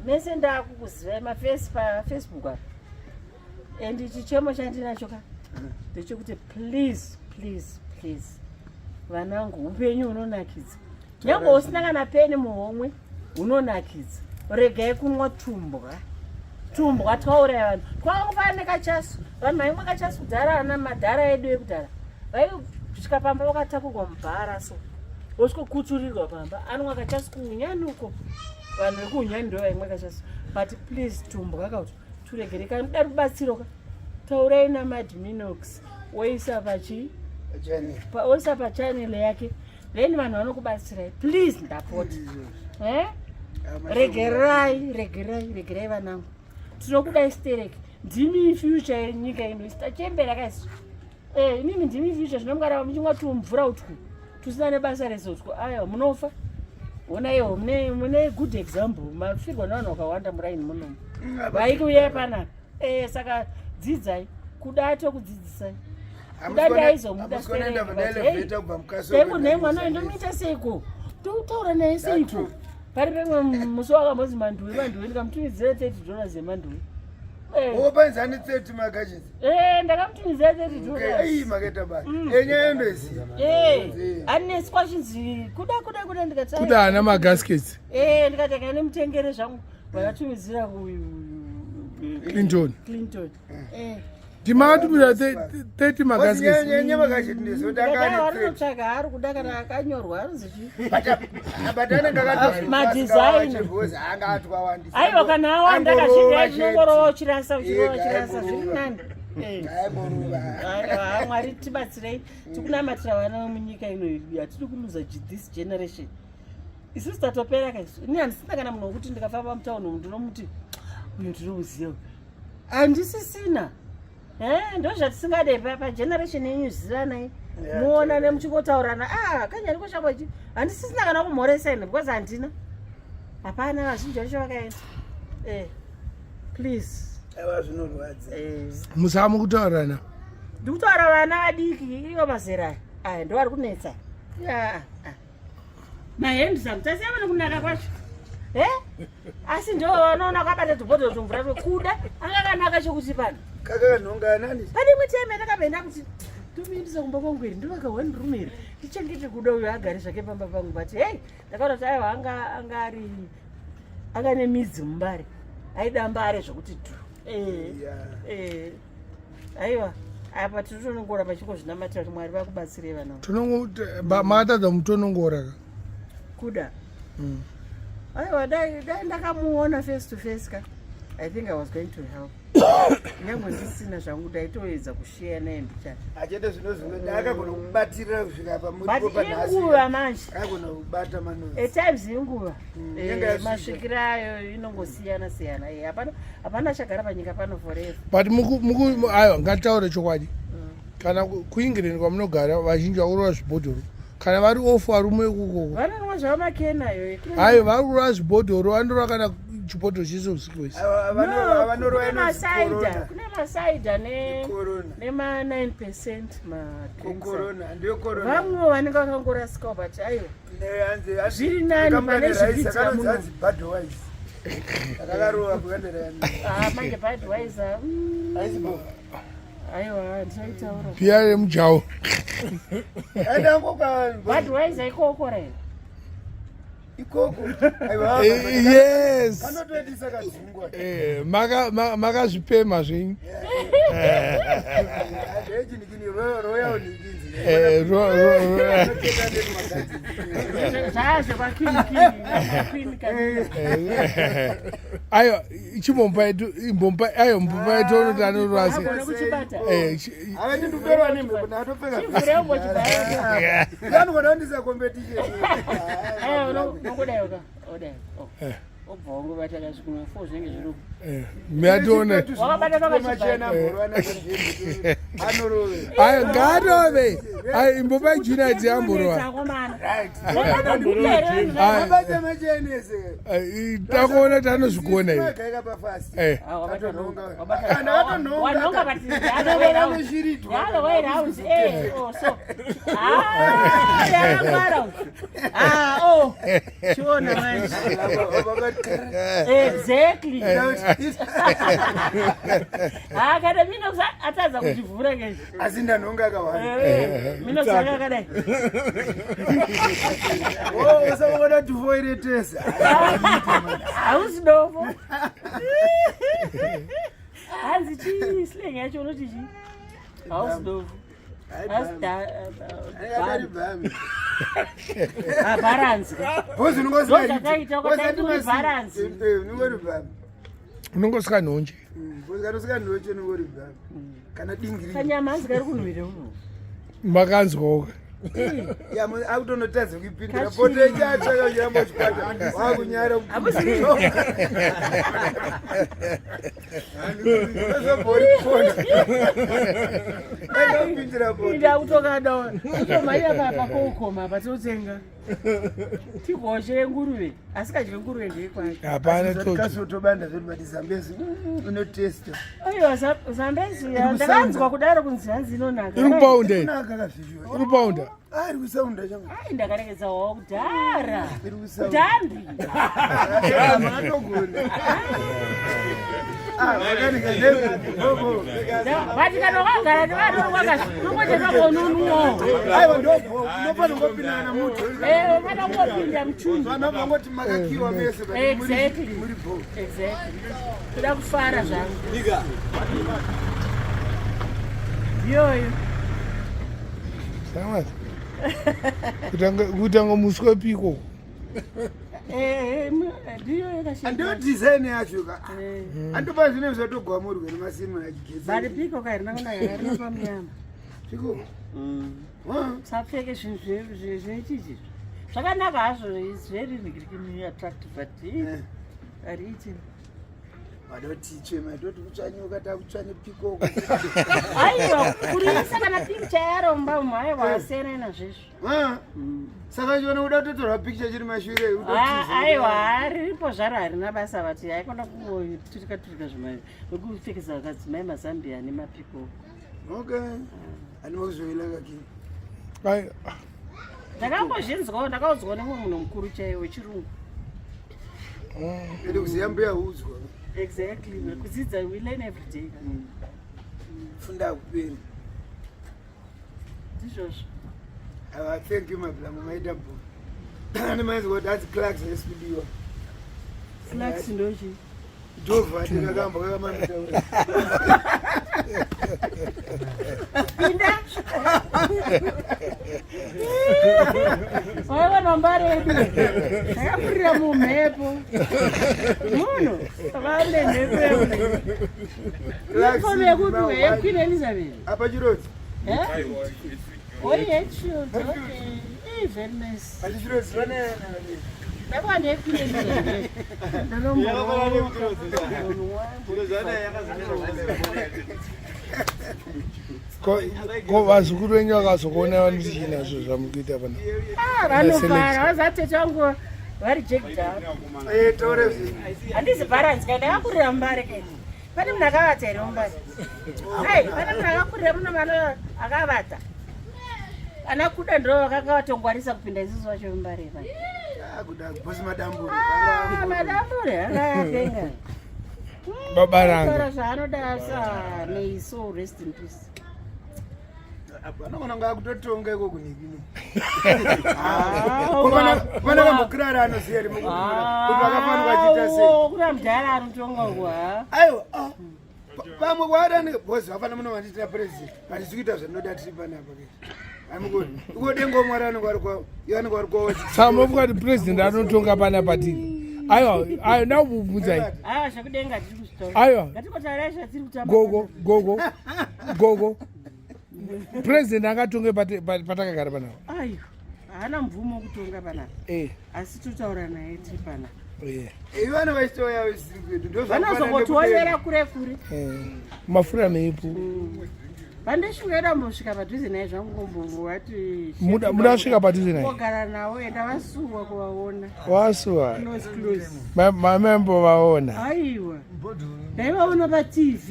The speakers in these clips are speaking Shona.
mese ndakukuziva Facebook apa and chichemo chandinacho ka ndechekuti please vanangu upenyu unonakidza nyange usina kana peni muhomwe unonakidza regai kunwa tumbwa tauraya vanhu twamufanira kachasu vanhu vaimwe kachasu kudhara ana madhara edu ekudhara vaisvika pamba vakatakurwa mubhara so vosvikokuturirwa pamba anwa kachasu kunyaniko vanhu vekuunyani ndo vaimwe kachasu but please tumbwa kauti turegereka muda rubatsiro ka taurai namadminox woisa woisa pachanel yake then vanhu vanokubatsirai please ndapota regerai vanangu tinokudai stereki ndimi future yenyika ino isitachembera kaisi inini ndimi future zvinomungara muchimwa tumvura utwu tusina nebasa rezotwu aya munofa onaiwo mune good example mafirwa nevanhu vakawanda muraini munomu vaikuuya panapa saka dzidzai kuda tokudzidzisai kuda ndaizomuda sekunhai mwana ndomuita seiko totaura naye seiko pari pemwe musi wakambozi manduwi ndikamutumidzira $30 zemanduwi opanzani 30 magazines ndakamutumidzira $30 maketa basi enyaya ndoziva aneswa chinzi kuda ndikati ana magaskets ndikati akaine mutengere zvangu vakatumidzira Clinton timatumira 30 magasketsvaka ari kuda kana akanyorwa aiwa kana awanda kasvika chinongorowa uchirasa zviri nani mwari tibatsirei tikunamatira vana munyika ino hatidi kuluza this generation isusu tatopera kaizvo ini handisina kana munhu wokuti ndikafamba mutauni umu ndinomuti uyu ndinomuziva handisisina ndo zvatisingadei pageneration yenyu zivanai muona nemuchingotaurana kanyari koshamba chi handisisina kana kumhoresaina because handina hapana vazhinji vacho vakaenda please musamu kutaurana ndikutaura vana vadiki ivo mazera aya ndo vari kunetsa mahendisam tasiya vane kunaka kwacho asi ndo vanoona kabata tubhodhoro tumvura twekuda angakanaka chokuti pano kakakanhonganani pane mwiteme takapenda kuti tumiindisa kumba kwangweri ndovakawanirumeri tichengete kuda uyo agari zvake pamba pangu but ndakaona kuti aiwa anga nemidzi mumbare aida mbare zvokuti tu aiwa apa tiritonongora pachingozvinamatira kuti mwari vakubatsirei vana makatadza mutonongora kuda aiwa dai ndakamuona face to face ka I think I was going to help nyange ndisina zvangu ndaitoedza kushare naye mbichana achete zvinozvino akagona kubatirira kusvika pamuinguva manje akagona kubata manozi times inguva masvikiro ayo inongosiyana hapana chagara panyika pano forever but aiwa ngataure chokwadi kana kuingireni kwamunogara vazhinji vakurova zvibhodhoro kana vari ofu varume ikukoko vanonwa zvavo makena iyoyo aiwa vari kurova zvibhodhoro vandorova kana chibhodhoro chese usiku wese kune masaida nema9% vamwe vanenge vakangorasikawo but aiwa zviri nani pane zvividzika muno manje badwise aiwa ndichaitaura pia remujau badwise ikoko rai ikoko yes anotoendisa kadzungwa makazvipema zvenyu ndechinikini royal nikinzi aiwa chimomba yetu onoti anorwasi avachinduperwa nemhepo natopfeka anogona kundisa competition obva wangobata kasvikuma 4 zvinenge zviri miatione wakabata machena mborwana anorove aya ngatove aya imbopa junati yamborwa abate machenese takuona tanozvikuona ivi magaika pafasi wanonga patiaoeraundi so yakangwara chiona manje Exactly. Kana mina atadza kuchivhura ke. Asi ndanonga akawanda. Mina saka kadai. Oh, usabona tuvoire tesa. Hausi dovo. Hanzi chi slang yacho unoti chi. Hausi dovo. Balance. Unongosika nhonje. Kanyama hanzikari kunhuhwira uno. Makanzwawo. Akutonotadza kuipindira poto ichatsvaka uchiramba uchipata wakunyara ida kutokada utomaiya pakoukoma patotsenga tigoshe nguruve asi kadye nguruve ndeekwake hapana kasotobanda zvedu bati zambezi unotesta aiwa zambezi ndakanzwa kudaro kunzi hanzi inonaka iri kupaunde iri paunda ari kusaunda changu ai ndakarekedzawo kudhara kudhambi vati kana wakagara nevanongotevakononuwo nopano ngopindana mutu kana ngopinda muchundu vanongoti makakiwa mese Exactly. Kuda kufara zvangu iyoyo kutanga muswe piko andio design yacho ka andopa zvine zvatogwamurwe nemasini achigeza bari piko karinakona pamuyama piko sapfeke zvinhu zvechichi zvakanaka hazvo is very attractive but ariiti vadoti madoti kutsvanyuka takutsvanye piko aiwa kuriisa kana pikicha yaromba umo aiwa asiyana nazvezvo saka chiona kuda kutotorwa pikicha chiri mashure aiwa riripo zvaro harina basa vati aikona kungoturika zvimai vekupfekesa vakadzimai mazambia nemapiko okay animakuzoilakaki ndakambozvinzwawo ndakaudzwa nemumwe munhu mukuru chaiwo wechirungu ende kuziya mbuya udzwa exactly kudzidza we learn every day funda akuperi ndizvozvo thank you mablango maita bo animaizwa kuti adzi clarks esikudiwa flax ndochi jova ndikakamba kakamamitaura pinda waivanomba redu akapurira mumhepo munhu vane mhepo yeunifomu yekuti yequeen elizabeth apa chirodzi very nice ati chirodzi vanayana ndakawanda yequeen elizabeth ndanomboa ko vazukuru venyu vakazokuona vanochinazvo zvamukuita pana vanofara vazatete vangu varijecta taure handizi balance kai ndakakurira mumbare keni pane munhu akavata here mumbare ai pane munhu akakurira muno mano akavata ana kuda ndo vakakawatongwarisa kupinda isusu vacho mumbare pa bosi madambure madambure akayakenga babaranga zvaanodasa neiso rest in peace anogona ngakutotonga iko kunikino pana kambokirara anoziya kuti vakafanira kuchiita sei kuna mudhara anotonga kwa aiwa pamwe kwaadani bosi vafana muno vanditira president vatizikuita zvanoda tiri panapa ikodengomwari anenge ari kwawo samofukati president anotonga pana patiri aiwa naubvunzai aiwa zvakudenga tiri kuzvitaura aiwa ngatikotaura zvatiri kutamba gogo president angatonge patakagara panapa aiwa haana mvumo wekutonga panapa asi totaura naye tiri panapa ivana vachitoya vesirikwedu vanozongotionyera kure kure mafura meipo pandishukaida mbosvika padhuze naye zvangu ngombovati muda kusvika padhuze naye ogara nawo enda vasuwa kuvaona wasuwa close mamembovaona aiwa ndaivaona patv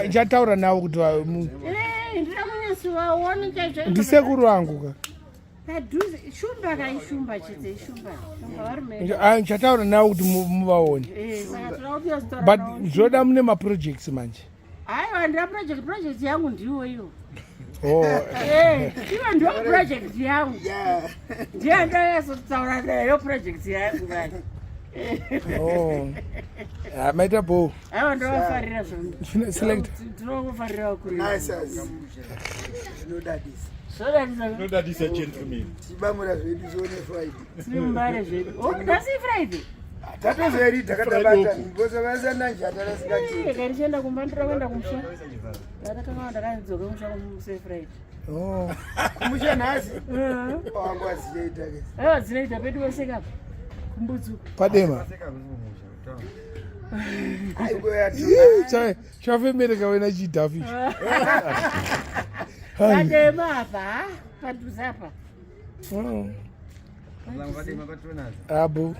ichataura navo kuti ndira munyasi vaona ndisekuru vangu ka padhuze shumba kaishumba chete ishumba varume ndichataura nawo kuti muvaone saka toda kuti yozitaura but navo. zvoda mune maprojects manje aiwa ndira project yangu ndiwo iyo oh iwo ndiwo project yangu Yeah. ndiye ndoyazotaura nayo project yangu vani oh maita bo aiwa ndovafarira zvongo select tinokufarira Nice. Zvinodadisa. zvodadisa Tibamura zvedu zvione Friday. tine mumbare zvedu nhasi friday Tatozeri takabata ngoza vasana njata rasikati. karichienda kumba ndira kuenda kumusha ndatakanga ndakanidzoka musha kumuse friday oh Kumusha nhasi. Wangu asijaita ke. aiwa dzinoita pedu wese kapa kumbudzu padema Aiko yatu. chafemereka wena chidhafi padema apa padhuze apa abo